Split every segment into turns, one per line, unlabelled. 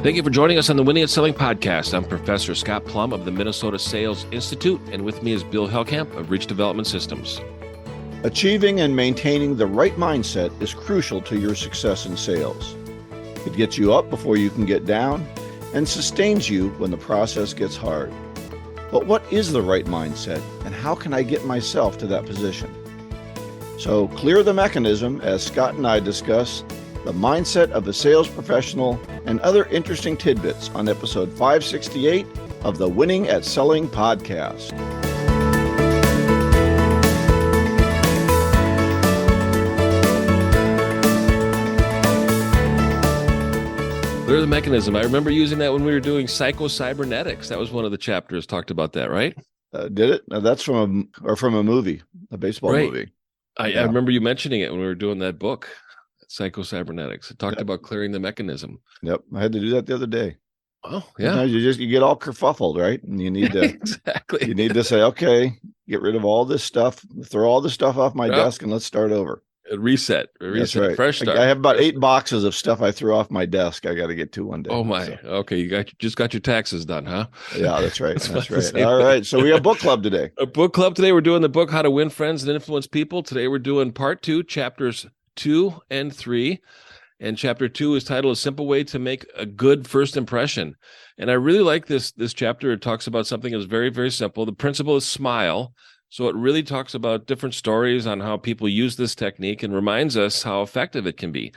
Thank you for joining us on the Winning at Selling podcast. I'm Professor Scott Plum of the Minnesota Sales Institute, and with me is Bill Hellkamp of Reach Development Systems.
Achieving and maintaining the right mindset is crucial to your success in sales. It gets you up before you can get down and sustains you when the process gets hard. But what is the right mindset, and how can I get myself to that position? So clear the mechanism, as Scott and I discuss the mindset of a sales professional and other interesting tidbits on episode 568 of the Winning at Selling podcast.
Clear the mechanism. I remember using that when we were doing psycho-cybernetics. That was one of the chapters talked about that, right?
Did it? No, that's from a movie, a baseball movie.
I remember you mentioning it when we were doing that book, Psycho-Cybernetics. It talked about clearing the mechanism.
Yep. I had to do that the other day.
Oh, yeah.
Sometimes you get all kerfuffled, right? And you need to
exactly.
You need to say, okay, get rid of all this stuff, throw all this stuff off my desk, and let's start over.
Reset.
That's right.
Fresh start.
I have about 8 boxes of stuff I threw off my desk. I got to get to one day.
Oh my. So. Okay, you just got your taxes done, huh?
Yeah, that's right. That's right. All right. So we have book club today.
A book club today. We're doing the book How to Win Friends and Influence People. Today we're doing part 2, chapters 2 and 3. And chapter 2 is titled A Simple Way to Make a Good First Impression. And I really like this chapter. It talks about something that's very, very simple. The principle is smile. So it really talks about different stories on how people use this technique and reminds us how effective it can be.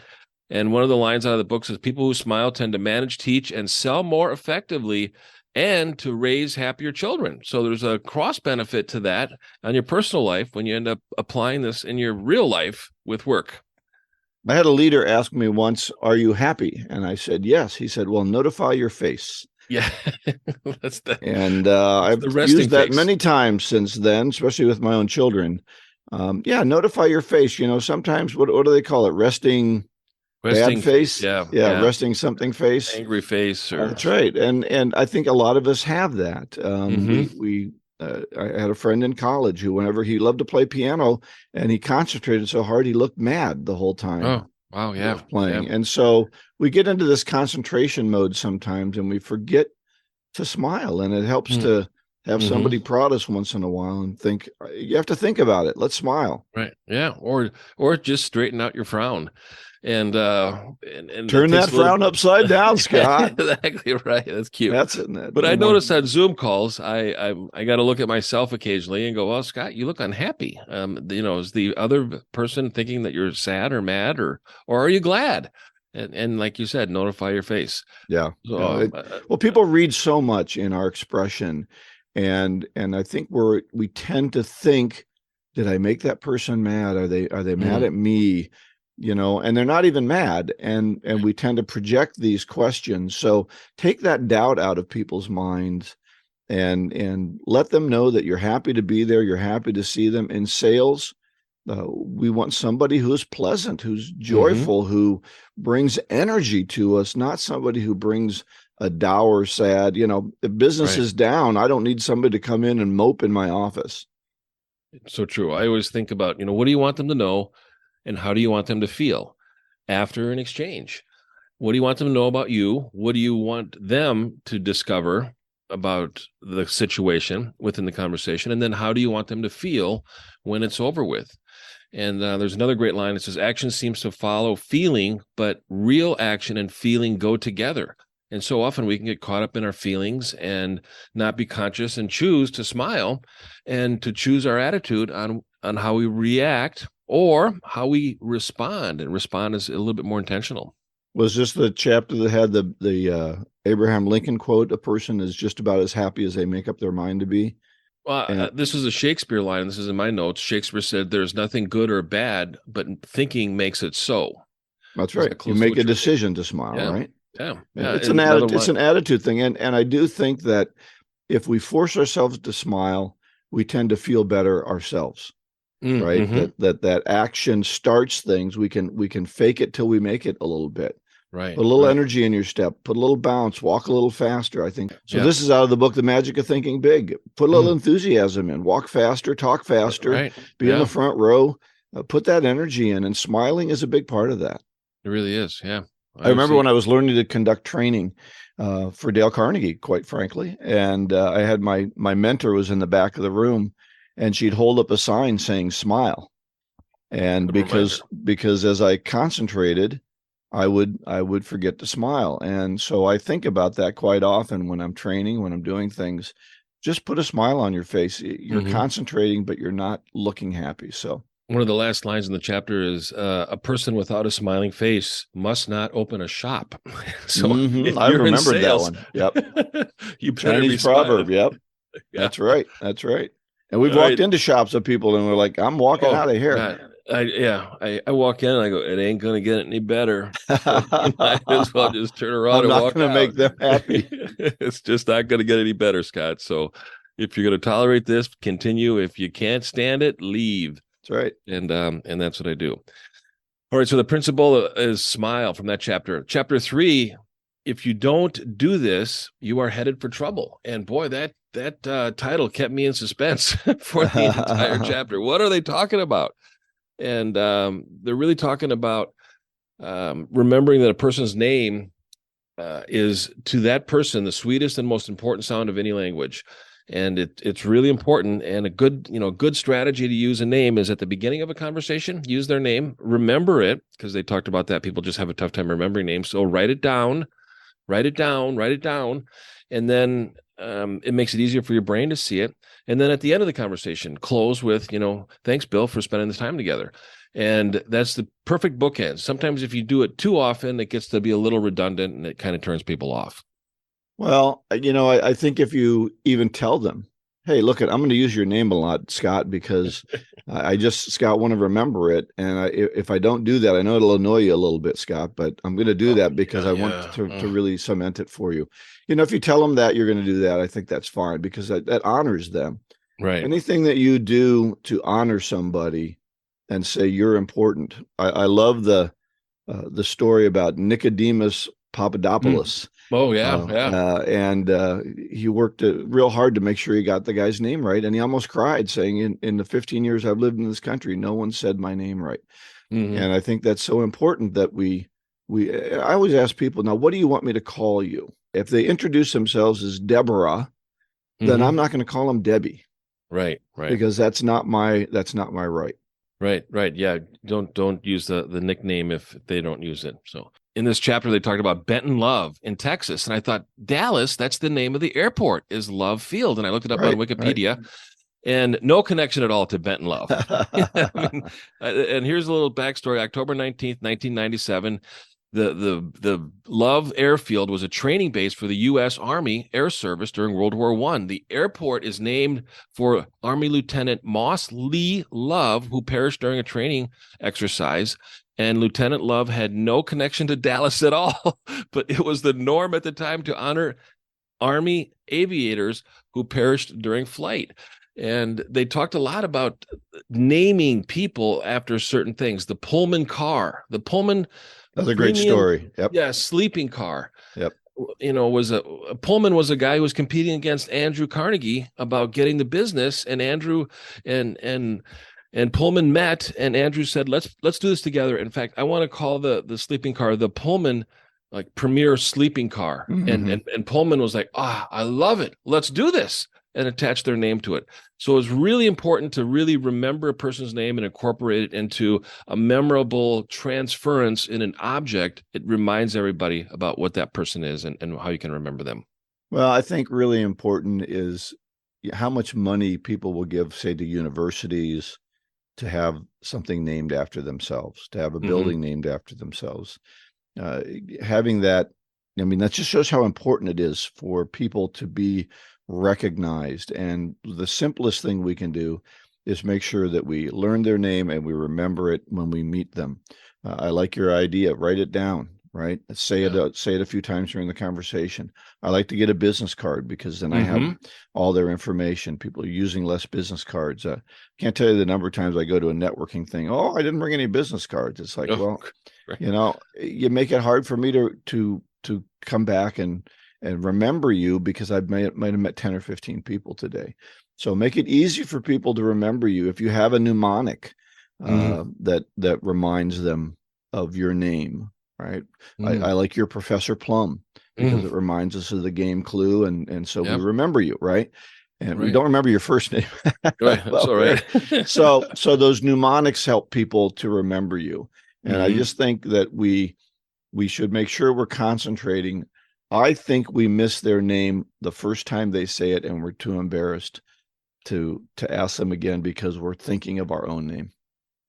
And one of the lines out of the book says, people who smile tend to manage, teach, and sell more effectively and to raise happier children. So there's a cross benefit to that on your personal life when you end up applying this in your real life with work.
I had a leader ask me once, "Are you happy?" And I said, "Yes." He said, "Well, notify your face."
Yeah,
I've used that many times since then, especially with my own children. Notify your face. You know, sometimes what do they call it? Resting bad face. Yeah. Resting something face.
Angry face.
That's right. And I think a lot of us have that. I had a friend in college who, whenever he loved to play piano, and he concentrated so hard, he looked mad the whole time.
Oh, wow. Yeah.
Playing.
Yeah.
And so we get into this concentration mode sometimes, and we forget to smile, and it helps to have somebody prod us once in a while and think, you have to think about it. Let's smile.
Right. Yeah. Or just straighten out your frown. And
turn that frown upside down, Scott.
Exactly right. That's cute.
That's it.
But I noticed on Zoom calls, I got to look at myself occasionally and go, "Well, Scott, you look unhappy. Is the other person thinking that you're sad or mad, or are you glad?" And like you said, notify your face.
Yeah. So, people read so much in our expression, and I think we tend to think, did I make that person mad? Are they mad at me? And they're not even mad, and we tend to project these questions. So take that doubt out of people's minds and let them know that you're happy to be there. You're happy to see them. In sales, we want somebody who is pleasant, who's joyful, who brings energy to us, not somebody who brings a dour, sad, if business is down, I don't need somebody to come in and mope in my office.
So true. I always think about, what do you want them to know? And how do you want them to feel after an exchange? What do you want them to know about you? What do you want them to discover about the situation within the conversation? And then how do you want them to feel when it's over with? And there's another great line that says, action seems to follow feeling, but real action and feeling go together. And so often we can get caught up in our feelings and not be conscious and choose to smile and to choose our attitude on how we react or how we respond, and respond is a little bit more intentional.
Was this the chapter that had the Abraham Lincoln quote, "A person is just about as happy as they make up their mind to be"?
Well, this is a Shakespeare line. This is in my notes. Shakespeare said, "There's nothing good or bad, but thinking makes it so."
That's right. You make a decision to smile, right?
Yeah.
It's an attitude thing. And I do think that if we force ourselves to smile, we tend to feel better ourselves. Right. That action starts things. We can fake it till we make it a little bit.
Right.
Put a little energy in your step, put a little bounce, walk a little faster. I think so. This is out of the book, The Magic of Thinking Big. Put a little enthusiasm in, walk faster, talk faster, be in the front row, put that energy in, and smiling is a big part of that.
It really is. Yeah.
I
I
remember
see.
when I was learning to conduct training for Dale Carnegie, quite frankly, and I had my mentor was in the back of the room, and she'd hold up a sign saying "Smile," and
Good reminder.
because as I concentrated, I would forget to smile, and so I think about that quite often when I'm training, when I'm doing things. Just put a smile on your face. You're
Hmm.
concentrating, but you're not looking happy. So
One of the last lines in the chapter is a person without a smiling face must not open a shop. So if
I
you're in
remembered that
sales,
one. Yep.
you better
Chinese
be smiling.
proverb. Yep.
Yeah.
That's right. That's right. And we've
All
walked
right.
into shops of people and we're like, I'm walking
Oh
out of here.
God. I walk in and I go, it ain't gonna get any better. So you might as well
I'm
just turn around and
not
walk
going to
out.
make them happy.
It's just not gonna get any better, Scott. So if you're gonna tolerate this, continue. If you can't stand it, leave.
That's right.
And that's what I do. All right, so the principle is smile from that chapter. Chapter 3, if you don't do this, you are headed for trouble. And boy, that title kept me in suspense for the entire chapter. What are they talking about? And they're really talking about remembering that a person's name is to that person the sweetest and most important sound of any language. And it's really important. And a good strategy to use a name is at the beginning of a conversation, use their name, remember it, because they talked about that. People just have a tough time remembering names. So write it down, write it down, write it down. And then it makes it easier for your brain to see it. And then at the end of the conversation, close with, thanks, Bill, for spending this time together. And that's the perfect bookend. Sometimes if you do it too often, it gets to be a little redundant and it kind of turns people off.
Well, I think if you even tell them, hey, look, I'm going to use your name a lot, Scott, because I just, Scott, want to remember it. And if I don't do that, I know it'll annoy you a little bit, Scott, but I'm going to do
Oh,
that because
yeah,
I want
yeah.
to really cement it for you. If you tell them that you're going to do that, I think that's fine because that honors them.
Right.
Anything that you do to honor somebody and say you're important. I love the story about Nicodemus
Mm.
Papadopoulos.
Oh, yeah, yeah.
And he worked real hard to make sure he got the guy's name right. And he almost cried saying, in the 15 years I've lived in this country, no one said my name right.
Hmm.
And I think that's so important that I always ask people, now, what do you want me to call you? If they introduce themselves as Deborah, then I'm
Hmm.
not going to call them Debbie
Right, right,
because that's not my right.
right. Yeah. Don't use the nickname if they don't use it. So in this chapter, they talked about Benton Love in Texas. And I thought, Dallas, that's the name of the airport, is Love Field. And I looked it up on
Right, right.
Wikipedia and no connection at all to Benton Love. I mean, and here's a little backstory. October 19th, 1997, the Love Airfield was a training base for the U.S. Army Air Service during World War I. The airport is named for Army Lieutenant Moss Lee Love, who perished during a training exercise. And Lieutenant Love had no connection to Dallas at all, but it was the norm at the time to honor Army aviators who perished during flight. And they talked a lot about naming people after certain things. The Pullman car, the Pullman
That's a great
premium,
story. Yep.
yeah, sleeping car.
Yep.
Was a Pullman was a guy who was competing against Andrew Carnegie about getting the business, and Andrew and Pullman met, and Andrew said, "Let's do this together." In fact, I want to call the sleeping car the Pullman like premier sleeping car. And
Mm-hmm.
and Pullman was like, I love it. Let's do this, and attach their name to it. So it's really important to really remember a person's name and incorporate it into a memorable transference in an object. It reminds everybody about what that person is and how you can remember them.
Well, I think really important is how much money people will give, say, to universities to have something named after themselves, to have a
Mm-hmm.
building named after themselves. Uh, Having that, I mean, that just shows how important it is for people to be recognized. And the simplest thing we can do is make sure that we learn their name and we remember it when we meet them. I like your idea. Write it down. Right.
Yeah.
Say it a few times during the conversation. I like to get a business card because then I have
Mm-hmm.
all their information. People are using less business cards. Can't tell you the number of times I go to a networking thing. Oh, I didn't bring any business cards. It's like,
Oh,
well,
right.
you make it hard for me to come back and remember you because I might have met 10 or 15 people today. So make it easy for people to remember you. If you have a mnemonic
Mm-hmm.
that reminds them of your name, right?
Mm.
I like your Professor Plum because
Mm.
it reminds us of the game Clue, and so we
Yep.
remember you, right? And we
Right.
don't remember your first name.
Right. That's
Well,
all right.
right. So those mnemonics help people to remember you. And I
Hmm.
just think that we should make sure we're concentrating. I think we miss their name the first time they say it, and we're too embarrassed to ask them again because we're thinking of our own name.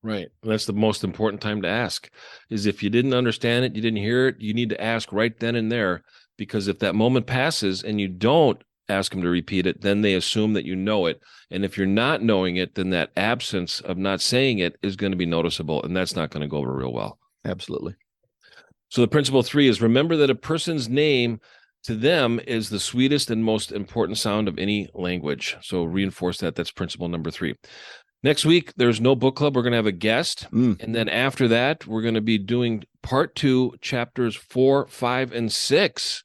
Right. That's the most important time to ask is if you didn't understand it, you didn't hear it, you need to ask right then and there. Because if that moment passes and you don't ask them to repeat it, then they assume that you know it. And if you're not knowing it, then that absence of not saying it is going to be noticeable. And that's not going to go over real well.
Absolutely.
So the principle 3 is remember that a person's name to them is the sweetest and most important sound of any language. So reinforce that. That's principle number 3. Next week, there's no book club. We're going to have a guest.
Mm.
And then after that, we're going to be doing part 2, chapters 4, 5, and 6.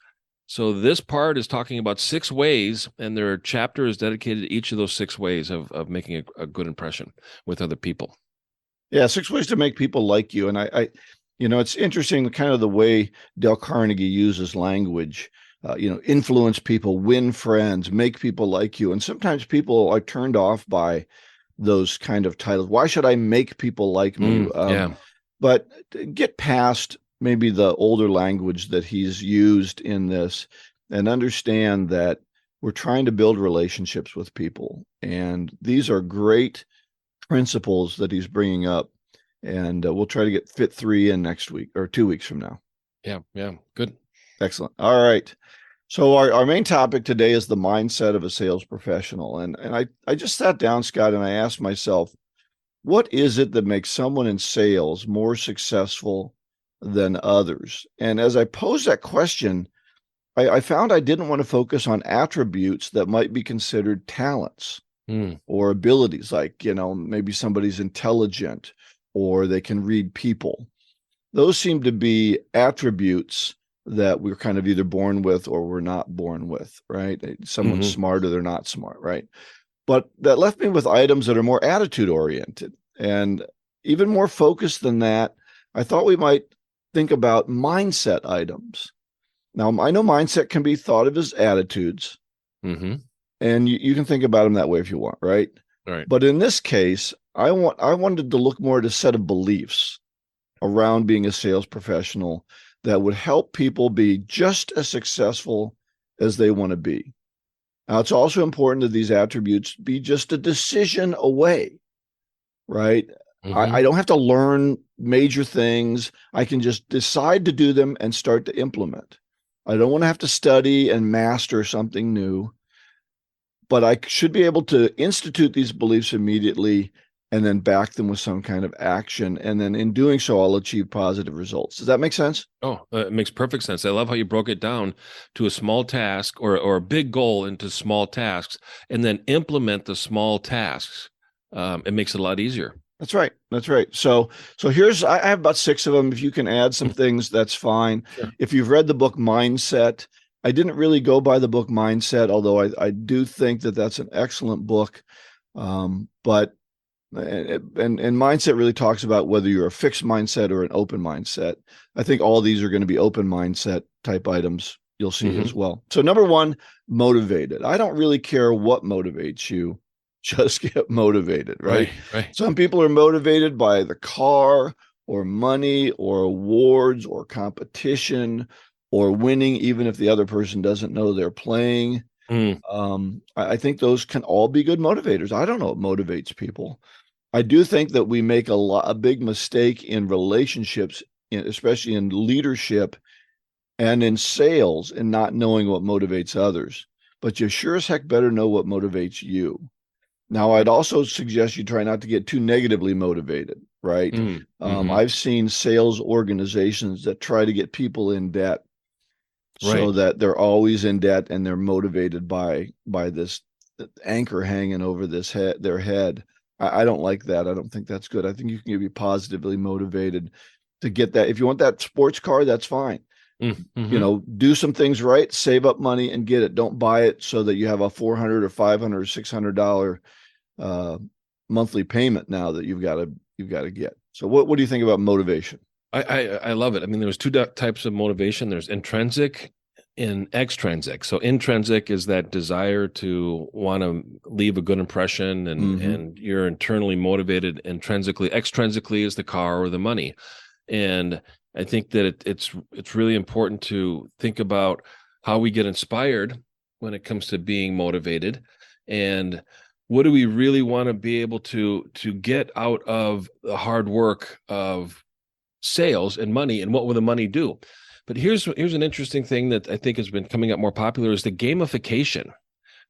So this part is talking about 6 ways, and their chapter is dedicated to each of those 6 ways of making a good impression with other people.
Yeah, 6 ways to make people like you. And it's interesting kind of the way Dale Carnegie uses language. Influence people, win friends, make people like you. And sometimes people are turned off by those kind of titles. Why should I make people like me?
Yeah.
But get past maybe the older language that he's used in this and understand that we're trying to build relationships with people. And these are great principles that he's bringing up. And we'll try to get fit 3 in next week or 2 weeks from now.
Yeah. Yeah. Good.
Excellent. All right. So our main topic today is the mindset of a sales professional. And I just sat down, Scott, and I asked myself, what is it that makes someone in sales more successful than others? And as I posed that question, I found I didn't want to focus on attributes that might be considered talents
Mm.
or abilities, like, maybe somebody's intelligent or they can read people. Those seem to be attributes that we're kind of either born with or we're not born with, right? Someone's
Hmm.
smart or they're not smart, right? But that left me with items that are more attitude oriented and even more focused than that. I thought we might think about mindset items. Now, I know mindset can be thought of as attitudes,
Hmm.
and you can think about them that way if you want, right?
All right.
But in this case, I wanted to look more at a set of beliefs around being a sales professional that would help people be just as successful as they want to be. Now, it's also important that these attributes be just a decision away, right? I
Hmm.
don't have to learn major things. I can just decide to do them and start to implement. I don't want to have to study and master something new, but I should be able to institute these beliefs immediately and then back them with some kind of action. And then in doing so, I'll achieve positive results. Does that make sense?
Oh, it makes perfect sense. I love how you broke it down to a small task or a big goal into small tasks and then implement the small tasks. It makes it a lot easier.
That's right. That's right. So I have about 6 of them. If you can add some things, that's fine.
Sure.
If you've read the book Mindset, I didn't really go by the book Mindset, although I do think that that's an excellent book. But and mindset really talks about whether you're a fixed mindset or an open mindset. I think all these are going to be open mindset type items you'll see
Hmm.
as well. So number 1, motivated. I don't really care what motivates you. Just get motivated, right?
Right, right.
Some people are motivated by the car or money or awards or competition or winning, even if the other person doesn't know they're playing.
Mm.
I think those can all be good motivators. I don't know what motivates people. I do think that we make a big mistake in relationships, especially in leadership and in sales, in not knowing what motivates others. But you sure as heck better know what motivates you. Now, I'd also suggest you try not to get too negatively motivated, right?
Mm. Hmm.
I've seen sales organizations that try to get people in debt so
Right.
that they're always in debt and they're motivated by this anchor hanging over their head. I don't like that. I don't think that's good. I think you can be positively motivated to get that. If you want that sports car, that's fine.
Mm-hmm.
Do some things right, save up money and get it. Don't buy it so that you have a $400 or $500 or $600 monthly payment now that you've got to get. So what do you think about motivation?
I love it. I mean, there's two types of motivation. There's intrinsic and extrinsic. So intrinsic is that desire to want to leave a good impression, and you're internally motivated intrinsically. Extrinsically is the car or the money. And I think that it's really important to think about how we get inspired when it comes to being motivated, and what do we really want to be able to get out of the hard work of sales and money, and what will the money do. But here's an interesting thing that I think has been coming up more popular is the gamification.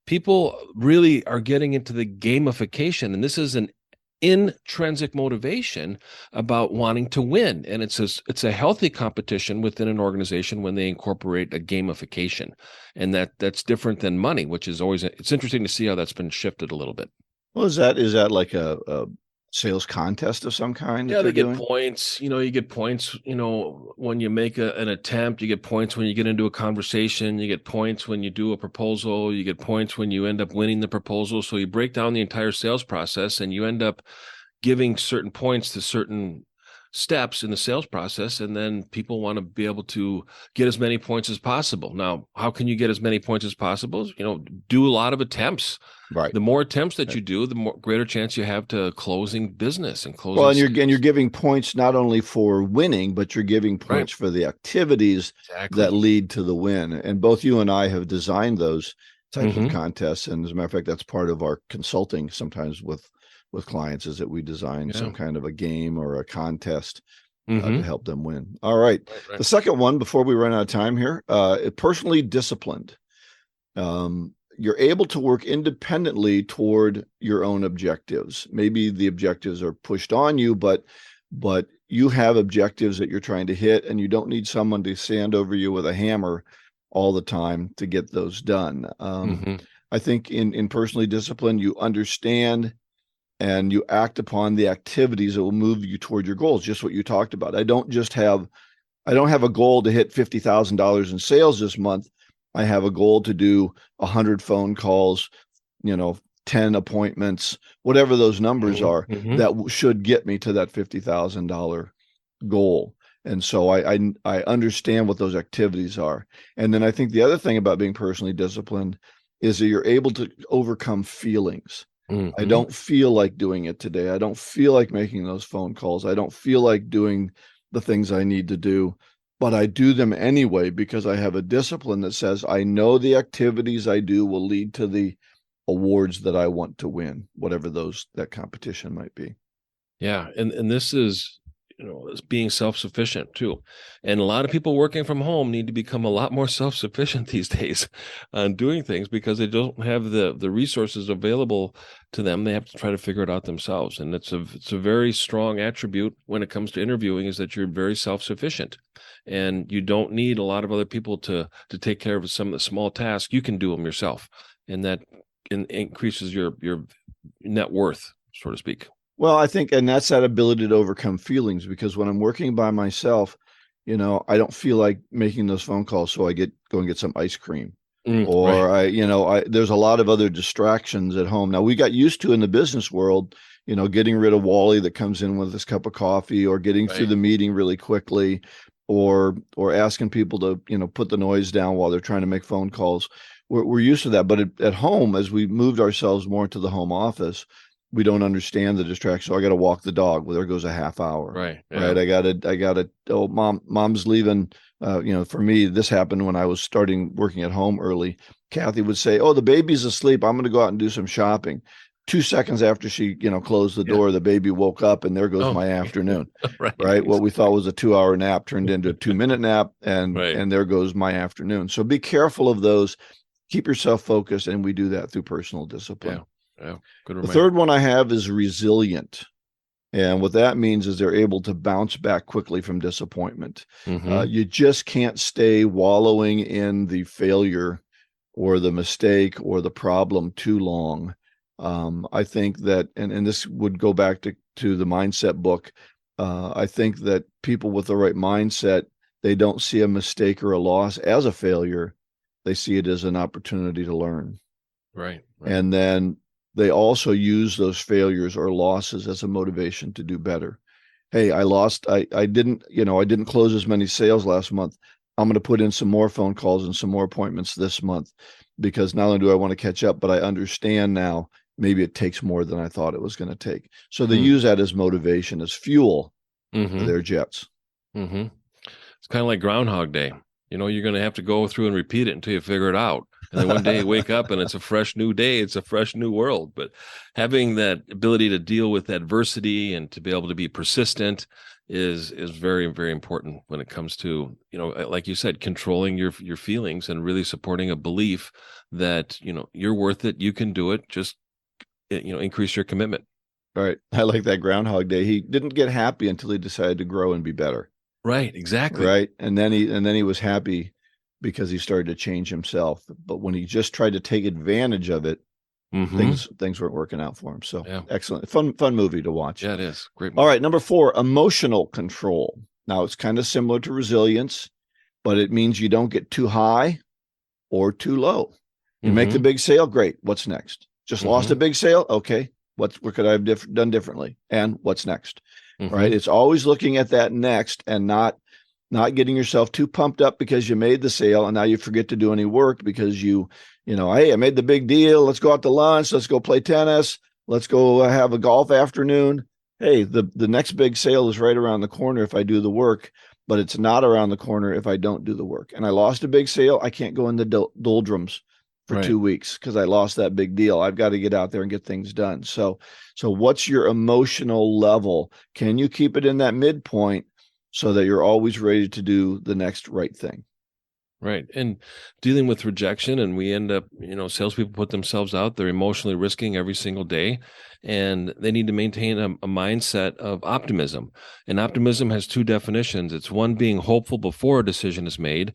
People really are getting into the gamification, and this is an intrinsic motivation about wanting to win, and it's a healthy competition within an organization when they incorporate a gamification, and that's different than money, which is always, it's interesting to see how that's been shifted a little bit.
Well, is that like a sales contest of some kind that
Yeah,
they're
they get
doing?
points. You get points, when you make an attempt, you get points when you get into a conversation, you get points when you do a proposal, you get points when you end up winning the proposal. So you break down the entire sales process and you end up giving certain points to certain steps in the sales process. And then people want to be able to get as many points as possible. Now, how can you get as many points as possible? Do a lot of attempts.
Right.
The more attempts that you do, the more greater chance you have to closing business and
Well,
closing
and you're
sales.
giving points not only for winning, but you're giving
Right.
points for the activities that
Exactly.
lead to the win. And both you and I have designed those types of
Hmm.
contests. And as a matter of fact, that's part of our consulting sometimes with clients, is that we design some
Yeah.
kind of a game or a contest to
Hmm.
help them win. All right.
Right, right.
The second one, before we run out of time here, personally disciplined. You're able to work independently toward your own objectives. Maybe the objectives are pushed on you, but you have objectives that you're trying to hit, and you don't need someone to stand over you with a hammer all the time to get those done.
Hmm.
I think in personally disciplined, you understand and you act upon the activities that will move you toward your goals. Just what you talked about. I don't have a goal to hit $50,000 in sales this month. I have a goal to do 100 phone calls, 10 appointments, whatever those numbers
Hmm.
are,
Hmm.
that should get me to that $50,000 goal. And so I understand what those activities are. And then I think the other thing about being personally disciplined is that you're able to overcome feelings. I
Hmm.
don't feel like doing it today. I don't feel like making those phone calls. I don't feel like doing the things I need to do, but I do them anyway because I have a discipline that says I know the activities I do will lead to the awards that I want to win, whatever that competition might be.
Yeah, and this is, is being self-sufficient too. And a lot of people working from home need to become a lot more self-sufficient these days on doing things because they don't have the resources available to them. They have to try to figure it out themselves. And it's a very strong attribute when it comes to interviewing, is that you're very self-sufficient. And you don't need a lot of other people to take care of some of the small tasks. You can do them yourself. And that increases your net worth, so to speak.
Well, I think, and that's that ability to overcome feelings, because when I'm working by myself, I don't feel like making those phone calls. So I go and get some ice cream,
Right.
or there's a lot of other distractions at home. Now we got used to in the business world, getting rid of Wally that comes in with his cup of coffee, or getting through
Right.
the meeting really quickly, or asking people to, put the noise down while they're trying to make phone calls. We're used to that. But at home, as we moved ourselves more to the home office, we don't understand the distraction. So I got to walk the dog. Well, there goes a half hour.
Right.
Right.
Yeah.
I got to, oh, mom's leaving. For me, this happened when I was starting working at home early. Kathy would say, "Oh, the baby's asleep. I'm going to go out and do some shopping." 2 seconds after she, closed the
Yeah.
door, the baby woke up, and there goes
Oh,
my afternoon.
right.
Right. What we thought was a 2 hour nap turned into a 2 minute nap, and
Right.
there goes my afternoon. So be careful of those. Keep yourself focused, and we do that through personal
Yeah.
discipline.
Yeah. Good
The
reminder.
third one I have is resilient. And what that means is they're able to bounce back quickly from disappointment.
Hmm.
You just can't stay wallowing in the failure or the mistake or the problem too long. I think that, and this would go back to the mindset book. I think that people with the right mindset, they don't see a mistake or a loss as a failure. They see it as an opportunity to learn.
Right. Right.
And then they also use those failures or losses as a motivation to do better. hey, I didn't, I didn't close as many sales last month. I'm going to put in some more phone calls and some more appointments this month, because not only do I want to catch up, but I understand now maybe it takes more than I thought it was going to take. So they use that as motivation, as fuel for their jets.
Mm-hmm. It's kind of like Groundhog Day. You're going to have to go through and repeat it until you figure it out. And then one day you wake up and it's a fresh new day. It's a fresh new world. But having that ability to deal with adversity and to be able to be persistent is very, very important when it comes to, like you said, controlling your feelings and really supporting a belief that, you're worth it. You can do it. Just, increase your commitment.
All right. I like that Groundhog Day. He didn't get happy until he decided to grow and be better.
Right. Exactly.
Right. And then he was happy because he started to change himself. But when he just tried to take advantage of it, things weren't working out for him. So excellent. Fun movie to watch.
Yeah, it is. Great movie.
All right. Number 4, emotional control. Now it's kind of similar to resilience, but it means you don't get too high or too low. You make the big sale. Great. What's next? Just lost a big sale. Okay. What could I have done differently? And what's next? Right. It's always looking at that next and not getting yourself too pumped up because you made the sale and now you forget to do any work because hey, I made the big deal. Let's go out to lunch. Let's go play tennis. Let's go have a golf afternoon. Hey, the next big sale is right around the corner if I do the work, but it's not around the corner if I don't do the work. And I lost a big sale. I can't go in the doldrums for 2 weeks because I lost that big deal. I've got to get out there and get things done. So what's your emotional level? Can you keep it in that midpoint so that you're always ready to do the next right thing?
Right. And dealing with rejection, and we end up, salespeople put themselves out, they're emotionally risking every single day, and they need to maintain a mindset of optimism. And optimism has 2 definitions. It's one, being hopeful before a decision is made.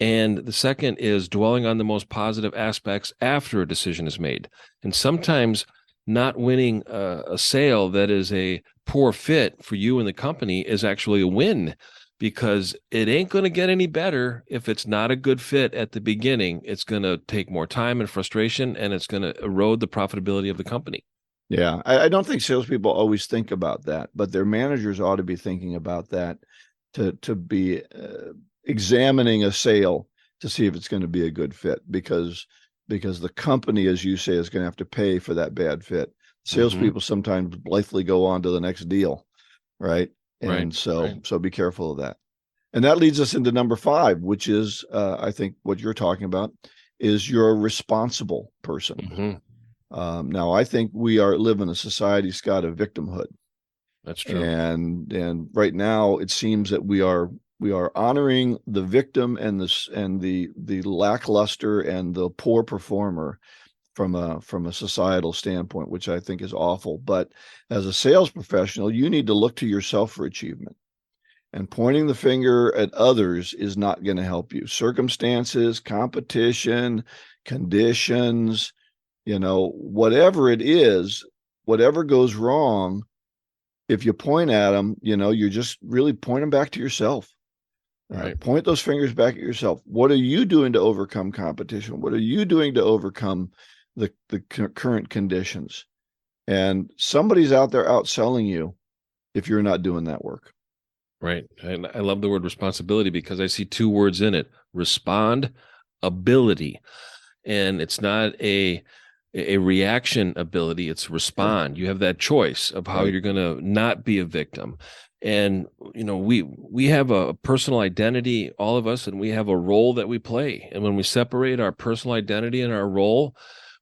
And the second is dwelling on the most positive aspects after a decision is made. And sometimes not winning a sale that is a poor fit for you and the company is actually a win, because it ain't going to get any better if it's not a good fit at the beginning. It's going to take more time and frustration, and it's going to erode the profitability of the company.
Yeah, I don't think salespeople always think about that, but their managers ought to be thinking about that, to be examining a sale to see if it's going to be a good fit, because the company, as you say, is going to have to pay for that bad fit. Salespeople sometimes blithely go on to the next deal, right? And so be careful of that. And that leads us into number 5, which is, I think what you're talking about is you're a responsible person. Now, I think we live in a society, Scott, of victimhood.
That's true.
And right now it seems that we are honoring the victim and the lackluster and the poor performer from a societal standpoint, which I think is awful. But as a sales professional, you need to look to yourself for achievement. And pointing the finger at others is not going to help you. Circumstances, competition, conditions, whatever it is, whatever goes wrong, if you point at them, you're just really pointing back to yourself. Right. Point those fingers back at yourself. What are you doing to overcome competition? What are you doing to overcome the current conditions? And somebody's out there outselling you if you're not doing that work.
Right. And I love the word responsibility because I see 2 words in it: respond, ability. And it's not a reaction ability, it's respond. You have that choice of how you're going to not be a victim. And, we have a personal identity, all of us, and we have a role that we play. And when we separate our personal identity and our role,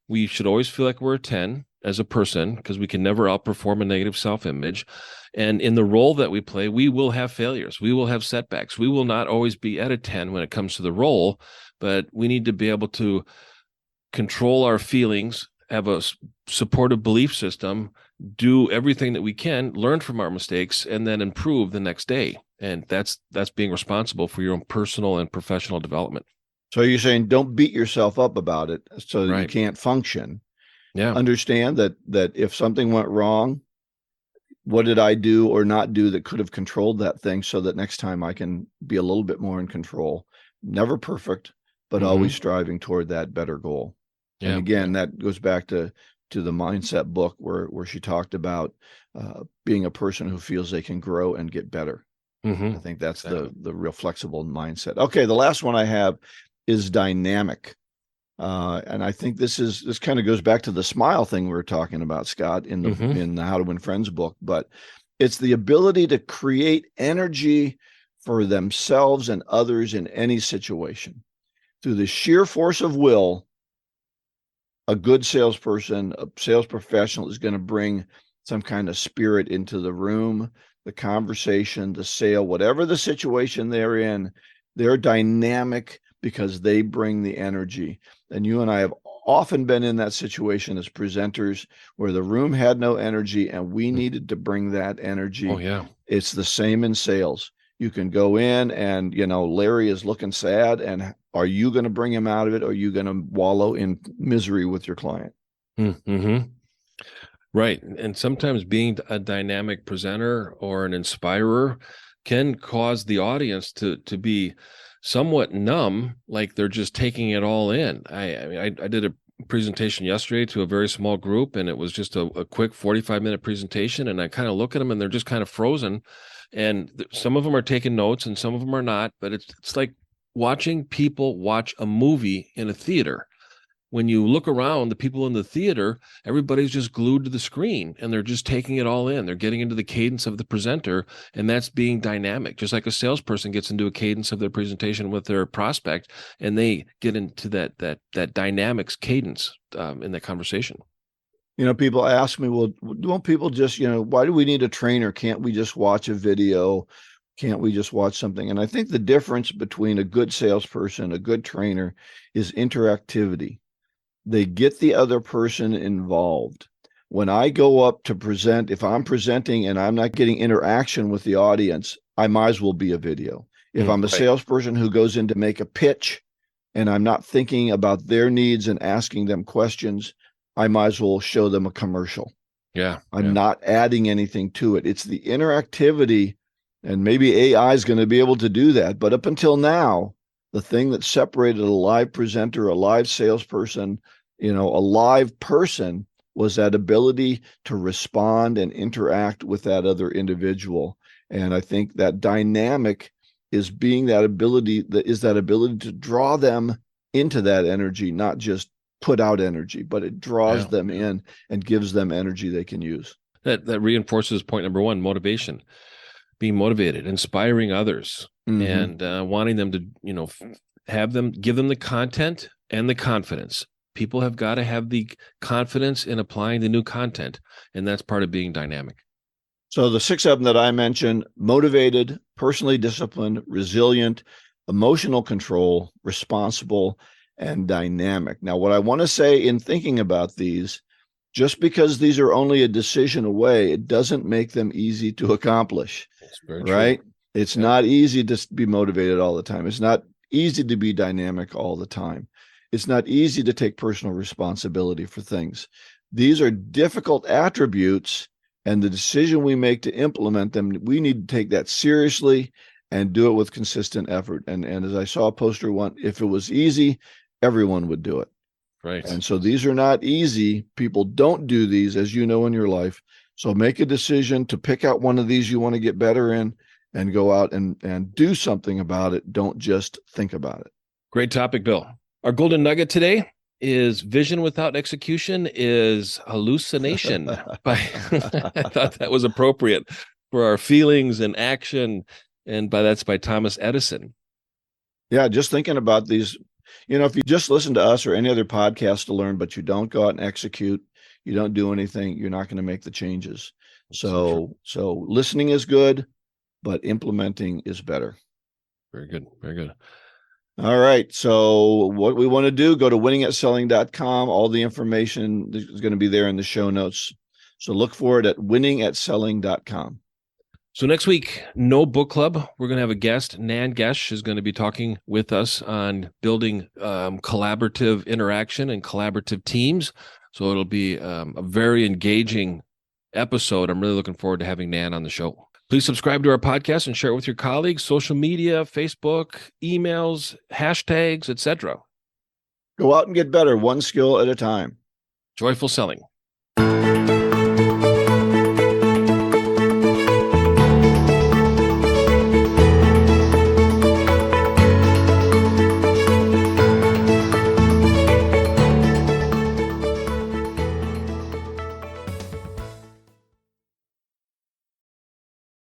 we should always feel like we're a 10 as a person, because we can never outperform a negative self-image. And in the role that we play, we will have failures. We will have setbacks. We will not always be at a 10 when it comes to the role, but we need to be able to control our feelings, have a supportive belief system, do everything that we can, learn from our mistakes, and then improve the next day. And that's being responsible for your own personal and professional development.
So you're saying don't beat yourself up about it so that you can't function.
Yeah.
Understand that if something went wrong, what did I do or not do that could have controlled that thing, so that next time I can be a little bit more in control. Never perfect, but always striving toward that better goal. Yeah. And again, that goes back to to the mindset book where she talked about being a person who feels they can grow and get better.
Mm-hmm.
I think that's the real flexible mindset. Okay, the last one I have is dynamic. And I think this kind of goes back to the smile thing we were talking about, Scott, in the How to Win Friends book. But it's the ability to create energy for themselves and others in any situation. Through the sheer force of will, a good salesperson, a sales professional is going to bring some kind of spirit into the room, the conversation, the sale, whatever the situation they're in. They're dynamic because they bring the energy. And you and I have often been in that situation as presenters where the room had no energy and we needed to bring that energy.
Oh, yeah.
It's the same in sales. You can go in and, Larry is looking sad, and are you going to bring him out of it? Or are you going to wallow in misery with your client?
Mm-hmm. Right. And sometimes being a dynamic presenter or an inspirer can cause the audience to be somewhat numb, like they're just taking it all in. I did a presentation yesterday to a very small group, and it was just a quick 45-minute presentation. And I kind of look at them and they're just kind of frozen. And some of them are taking notes and some of them are not, but it's like watching people watch a movie in a theater. When you look around, the people in the theater, everybody's just glued to the screen and they're just taking it all in. They're getting into the cadence of the presenter, and that's being dynamic. Just like a salesperson gets into a cadence of their presentation with their prospect, and they get into that dynamics cadence in that conversation.
People ask me, well, don't people just, why do we need a trainer? Can't we just watch a video? Can't we just watch something? And I think the difference between a good salesperson, a good trainer, is interactivity. They get the other person involved. When I go up to present, if I'm presenting and I'm not getting interaction with the audience, I might as well be a video. If I'm a salesperson who goes in to make a pitch and I'm not thinking about their needs and asking them questions, I might as well show them a commercial.
Yeah.
I'm not adding anything to it. It's the interactivity, and maybe AI is going to be able to do that. But up until now, the thing that separated a live presenter, a live salesperson, a live person was that ability to respond and interact with that other individual. And I think that dynamic is that ability to draw them into that energy, not just put out energy, but it draws them in and gives them energy they can use.
That reinforces point number one, motivation, being motivated, inspiring others, and wanting them to, give them the content and the confidence. People have got to have the confidence in applying the new content, and that's part of being dynamic.
So the 6 of them that I mentioned: motivated, personally disciplined, resilient, emotional control, responsible, and dynamic. Now, what I want to say in thinking about these, just because these are only a decision away, it doesn't make them easy to accomplish, right? True. It's not easy to be motivated all the time. It's not easy to be dynamic all the time. It's not easy to take personal responsibility for things. These are difficult attributes, and the decision we make to implement them, we need to take that seriously and do it with consistent effort. And as I saw a poster one, if it was easy, everyone would do it.
Right.
And so these are not easy. People don't do these, as you know, in your life. So make a decision to pick out one of these you want to get better in and go out and do something about it. Don't just think about it.
Great topic, Bill. Our golden nugget today is vision without execution is hallucination. I thought that was appropriate for our feelings and action. And that's by Thomas Edison.
Yeah, just thinking about these, if you just listen to us or any other podcast to learn, but you don't go out and execute, you don't do anything, you're not going to make the changes. So listening is good, but implementing is better.
Very good. Very good.
All right. So what we want to do, go to winningatselling.com. All the information is going to be there in the show notes. So look for it at winningatselling.com.
So next week, no book club. We're going to have a guest. Nan Gesh is going to be talking with us on building collaborative interaction and collaborative teams. So it'll be a very engaging episode. I'm really looking forward to having Nan on the show. Please subscribe to our podcast and share it with your colleagues, social media, Facebook, emails, hashtags, etc.
Go out and get better, one skill at a time.
Joyful selling.